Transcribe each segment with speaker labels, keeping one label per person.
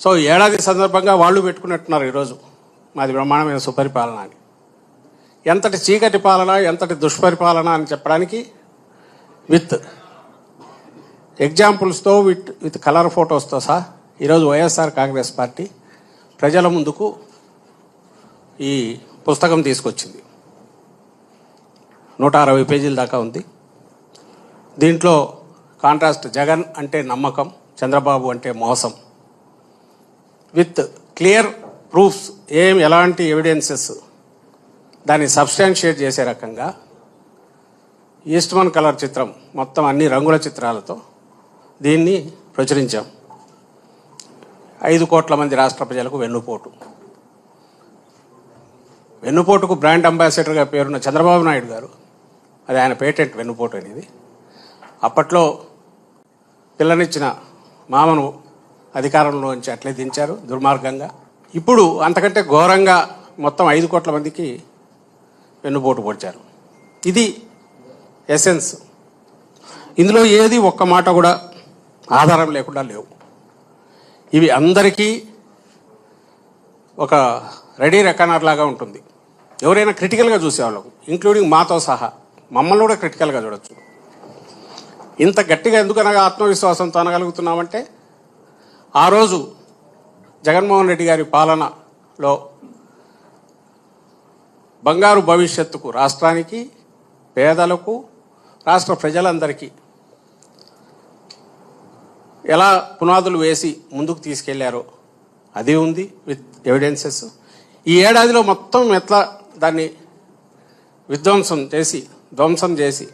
Speaker 1: So ఏడాది సందర్భంగా వాళ్ళు పెట్టుకున్నట్టున్నారు ఈరోజు మాది బ్రహ్మాండమైన సుపరిపాలన అని. ఎంతటి చీకటి పాలన, ఎంతటి దుష్పరిపాలన అని చెప్పడానికి విత్ ఎగ్జాంపుల్స్తో విత్ కలర్ ఫొటోస్తో సహా ఈరోజు వైఎస్ఆర్ కాంగ్రెస్ పార్టీ ప్రజల ముందుకు ఈ పుస్తకం తీసుకొచ్చింది. 160 పేజీల దాకా ఉంది. దీంట్లో కాంట్రాస్ట్ జగన్ అంటే నమ్మకం, చంద్రబాబు అంటే మోసం, విత్ క్లియర్ ప్రూఫ్స్, ఎలాంటి ఎవిడెన్సెస్ దాన్ని సబ్స్టాన్షియేట్ చేసే రకంగా ఈస్ట్మన్ కలర్ చిత్రం మొత్తం అన్ని రంగుల చిత్రాలతో దీన్ని ప్రచురించాం. 5 కోట్ల మంది రాష్ట్ర ప్రజలకు వెన్నుపోటు. వెన్నుపోటుకు బ్రాండ్ అంబాసిడర్గా పేరున్న చంద్రబాబు నాయుడు గారు, అది ఆయన పేటెంట్ వెన్నుపోటు అనేది. అప్పట్లో పిల్లనిచ్చిన మామను అధికారంలోంచి అట్లే దించారు దుర్మార్గంగా. ఇప్పుడు అంతకంటే ఘోరంగా మొత్తం 5 కోట్ల మందికి వెన్నుపోటు పొడిచారు. ఇది ఎసెన్స్. ఇందులో ఏది ఒక్క మాట కూడా ఆధారం లేకుండా లేవు. ఇవి అందరికీ ఒక రెడీ రెకనర్ లాగా ఉంటుంది. ఎవరైనా క్రిటికల్గా చూసేవాళ్ళకు, ఇంక్లూడింగ్ మాతో సహా, మమ్మల్ని కూడా క్రిటికల్గా చూడొచ్చు. ఇంత గట్టిగా ఎందుకనగా ఆత్మవిశ్వాసంతో అనగలుగుతున్నామంటే, ఆ రోజు జగన్మోహన్ రెడ్డి గారి పాలనలో బంగారు భవిష్యత్తుకు, రాష్ట్రానికి, పేదలకు, రాష్ట్ర ప్రజలందరికీ ఎలా పునాదులు వేసి ముందుకు తీసుకెళ్లారో అది ఉంది విత్ ఎవిడెన్సెస్. ఈ ఏడాదిలో మొత్తం ఎట్లా దాన్ని ధ్వంసం చేసి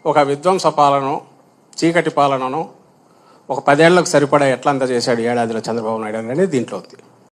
Speaker 1: ఒక విధ్వంస పాలనో, చీకటి పాలననో, ఒక 10 ఏళ్లకు సరిపడా ఎట్లా అంతా చేశాడు ఏడాదిలో చంద్రబాబు నాయుడు అనేది దీంట్లో ఉంది.